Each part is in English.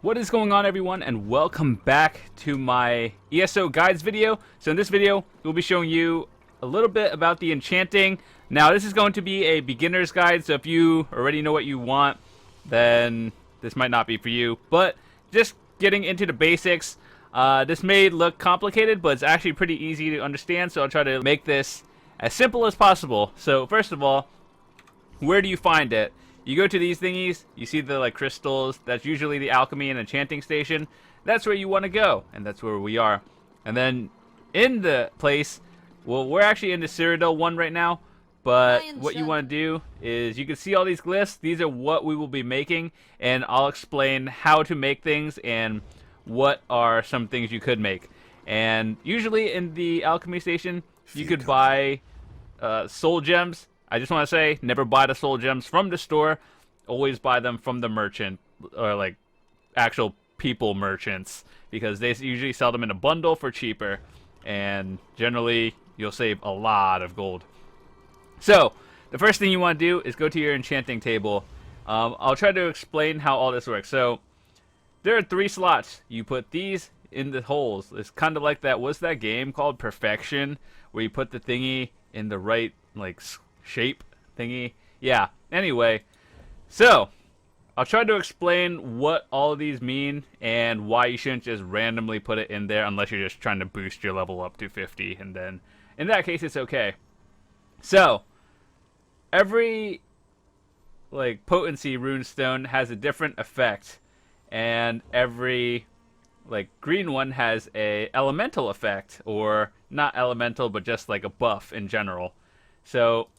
What is going on, everyone, and welcome back to my ESO guides video. So in this video, we'll be showing you a little bit about the Enchanting. Now, this is going to be a beginner's guide, so if you already know what you want, then this might not be for you. But just getting into the basics, this may look complicated, but it's actually pretty easy to understand, so I'll try to make this as simple as possible. So first of all, where do you find it? You go to these thingies, you see the crystals, that's usually the alchemy and enchanting station. That's where you want to go, and that's where we are. And then in the place, well, we're actually in the Cyrodiil one right now, but what you want to do is, you can see all these glyphs. These are what we will be making, and I'll explain how to make things and what are some things you could make. And usually in the alchemy station, you could buy soul gems. I just want to say, never buy the soul gems from the store. Always buy them from the merchant, or actual people merchants, because they usually sell them in a bundle for cheaper, and generally you'll save a lot of gold. So the first thing you want to do is go to your enchanting table. I'll try to explain how all this works. So there are 3 slots. You put these in the holes. It's kind of like that. What's that game called? Perfection, where you put the thingy in the right shape thingy. Yeah, anyway, so I'll try to explain what all of these mean and why you shouldn't just randomly put it in there unless you're just trying to boost your level up to 50, and then in that case it's okay. So every potency runestone has a different effect, and every green one has a elemental effect, or not elemental but just a buff in general. So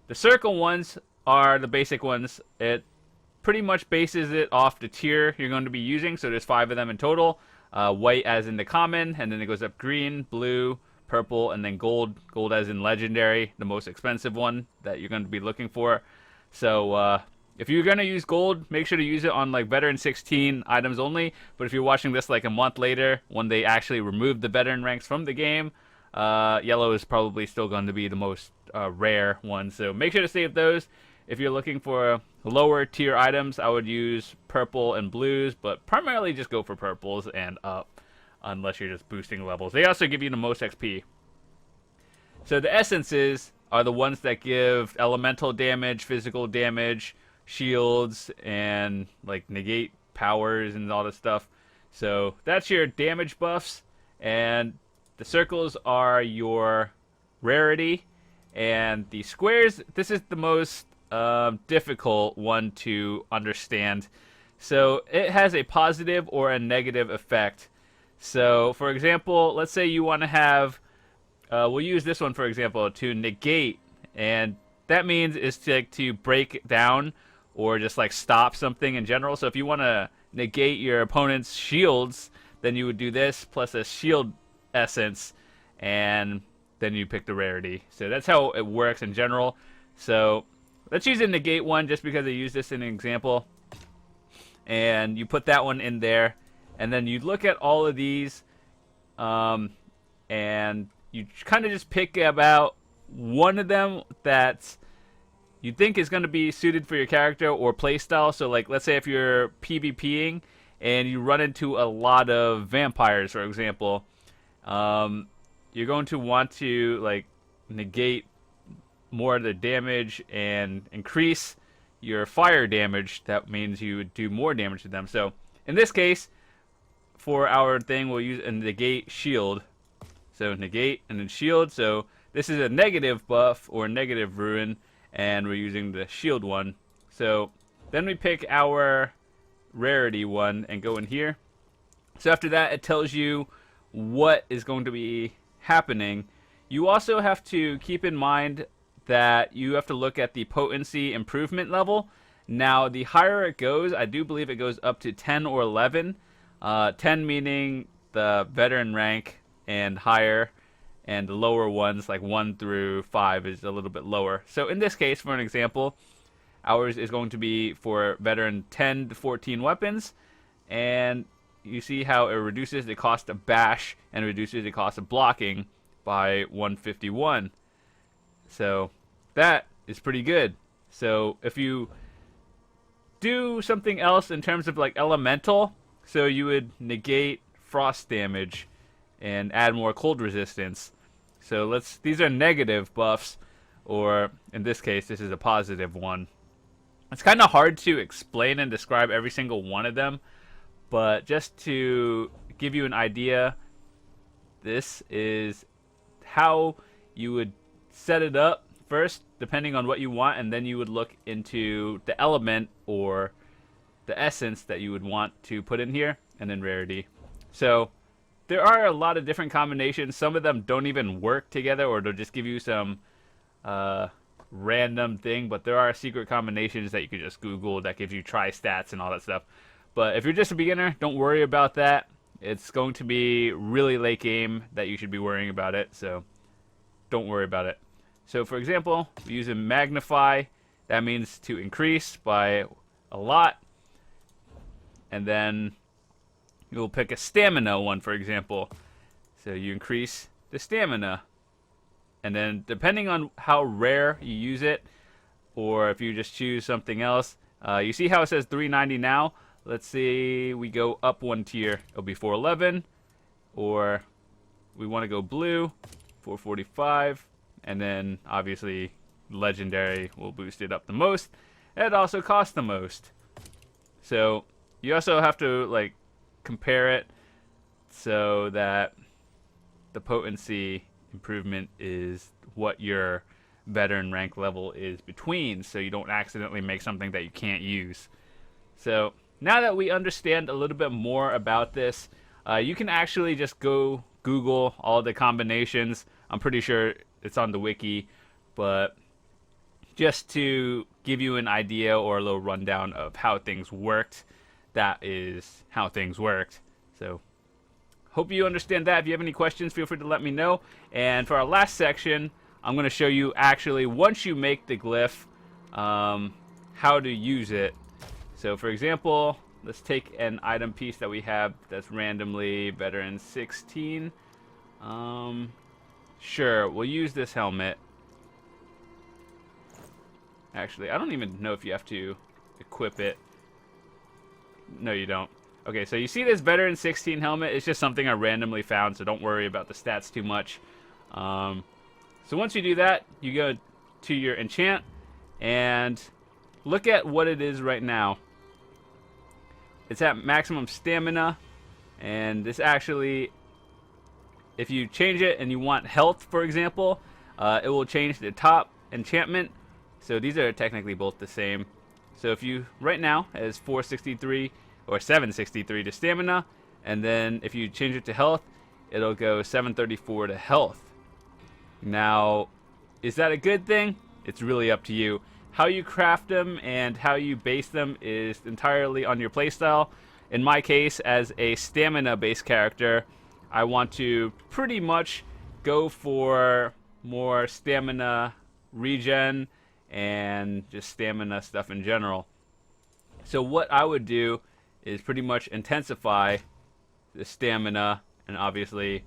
the circle ones are the basic ones. It pretty much bases it off the tier you're going to be using. So there's 5 of them in total. White as in the common, and then it goes up green, blue, purple, and then gold. Gold as in legendary, the most expensive one that you're going to be looking for. So if you're going to use gold, make sure to use it on Veteran 16 items only. But if you're watching this a month later, when they actually remove the veteran ranks from the game, yellow is probably still going to be the most rare one, so make sure to save those. If you're looking for lower tier items, I would use purple and blues, but primarily just go for purples and up, unless you're just boosting levels. They also give you the most XP. So the essences are the ones that give elemental damage, physical damage, shields, and negate powers and all this stuff. So that's your damage buffs, and the circles are your rarity. And the squares, this is the most difficult one to understand. So it has a positive or a negative effect. So for example, let's say you want to have, we'll use this one for example, to negate. And that means is to break down or just stop something in general. So if you want to negate your opponent's shields, then you would do this plus a shield essence, and then you pick the rarity. So that's how it works in general. So let's use the negate one just because I use this in an example. And you put that one in there, and then you look at all of these, and you kind of just pick about one of them that you think is going to be suited for your character or playstyle. So let's say if you're PvPing and you run into a lot of vampires, for example, you're going to want to negate more of the damage and increase your fire damage. That means you would do more damage to them. So in this case, for our thing, we'll use a negate shield. So negate and then shield. So this is a negative buff or negative rune, and we're using the shield one. So then we pick our rarity one and go in here. So after that, it tells you what is going to be happening. You also have to keep in mind that you have to look at the potency improvement level. Now the higher it goes, I do believe it goes up to 10 or 11. 10 meaning the veteran rank and higher, and the lower ones 1 through 5 is a little bit lower. So in this case, for an example, ours is going to be for veteran 10 to 14 weapons, and you see how it reduces the cost of bash and reduces the cost of blocking by 151. So that is pretty good. So if you do something else in terms of like elemental. So you would negate frost damage and add more cold resistance. So these are negative buffs, or in this case, this is a positive one. It's kind of hard to explain and describe every single one of them, but just to give you an idea, this is how you would set it up first, depending on what you want, and then you would look into the element or the essence that you would want to put in here, and then rarity. So there are a lot of different combinations. Some of them don't even work together, or they'll just give you some random thing, but there are secret combinations that you can just Google that gives you tri-stats and all that stuff. But if you're just a beginner, don't worry about that. It's going to be really late game that you should be worrying about it, so don't worry about it. So for example, we use a magnify. That means to increase by a lot. And then you'll pick a stamina one, for example. So you increase the stamina. And then depending on how rare you use it, or if you just choose something else, you see how it says 390 now? Let's see, we go up one tier. It'll be 411. Or we want to go blue, 445. And then obviously legendary will boost it up the most. It also costs the most. So you also have to like compare it so that the potency improvement is what your veteran rank level is between, so you don't accidentally make something that you can't use. So now that we understand a little bit more about this, you can actually just go Google all the combinations. I'm pretty sure it's on the wiki, but just to give you an idea or a little rundown of how things worked, that is how things worked. So hope you understand that. If you have any questions, feel free to let me know. And for our last section, I'm going to show you actually, once you make the glyph, how to use it. So for example, let's take an item piece that we have that's randomly veteran 16. Sure, we'll use this helmet. Actually, I don't even know if you have to equip it. No, you don't. Okay, so you see this veteran 16 helmet. It's just something I randomly found, so don't worry about the stats too much. So once you do that, you go to your enchant and look at what it is right now. It's at maximum stamina, and this actually, if you change it and you want health, for example, it will change the top enchantment. So these are technically both the same. So if you, right now, has 463 or 763 to stamina, and then if you change it to health, it'll go 734 to health. Now, is that a good thing? It's really up to you. How you craft them and how you base them is entirely on your playstyle. In my case, as a stamina-based character, I want to pretty much go for more stamina regen and just stamina stuff in general. So what I would do is pretty much intensify the stamina and obviously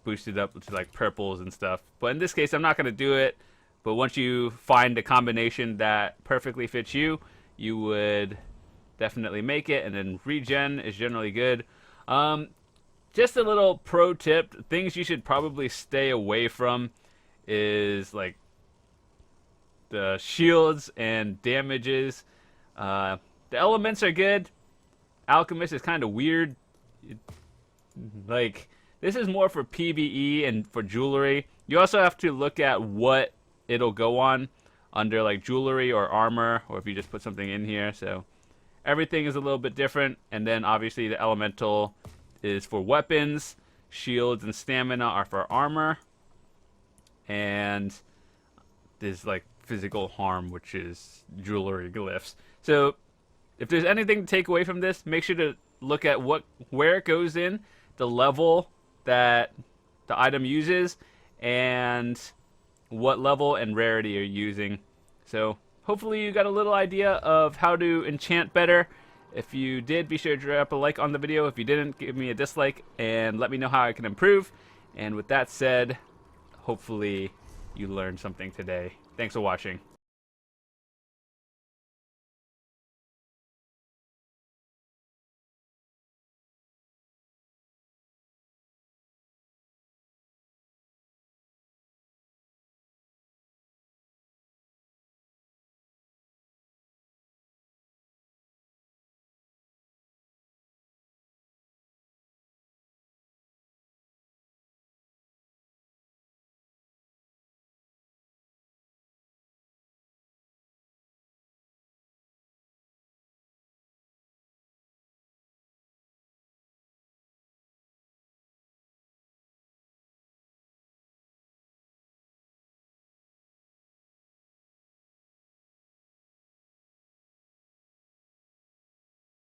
boost it up to like purples and stuff. But in this case, I'm not going to do it. But once you find a combination that perfectly fits you, you would definitely make it. And then regen is generally good. Just a little pro tip, things you should probably stay away from is like the shields and damages. The elements are good. Alchemist is kind of weird. Like, this is more for PvE and for jewelry. You also have to look at what it'll go on under like jewelry or armor, or if you just put something in here. So everything is a little bit different. And then obviously the elemental is for weapons. Shields and stamina are for armor. And there's like physical harm, which is jewelry glyphs. So if there's anything to take away from this, make sure to look at where it goes in, the level that the item uses, and what level and rarity you're using. So hopefully you got a little idea of how to enchant better. If you did, be sure to drop a like on the video. If you didn't, give me a dislike and let me know how I can improve. And with that said, hopefully you learned something today. Thanks for watching.